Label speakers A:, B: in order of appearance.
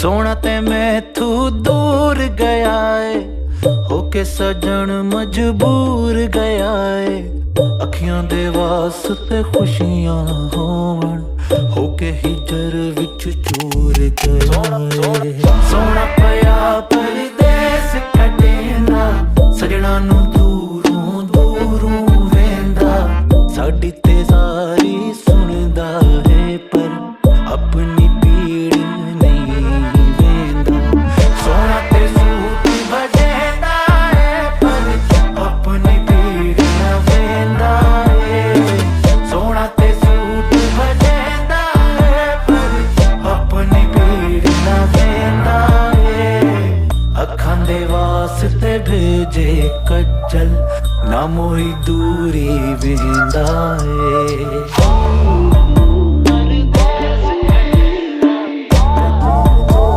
A: सोना ते मैथू दूर गया है, होके सजन मजबूर गया है। अखियां दे वास्ते खुशियां होवन, होके हिजर विच चूर गया है। सोना पया परदेस कटेंदा, सजना नू दूरों दूरों वेंदा। साडी ते सारी सुनदा है, पर अपनी पीड़ नहीं वेंदा। सोना ते सूट बजेंदा है, पर अपनी पीड़ ना वेंदा है। सोना ते सूट बजेंदा है, पर अपनी पीड़ ना वेंदा है। अखां दे वास्ते भेजे कज्जल, ना मोही दूरी वेंदा है।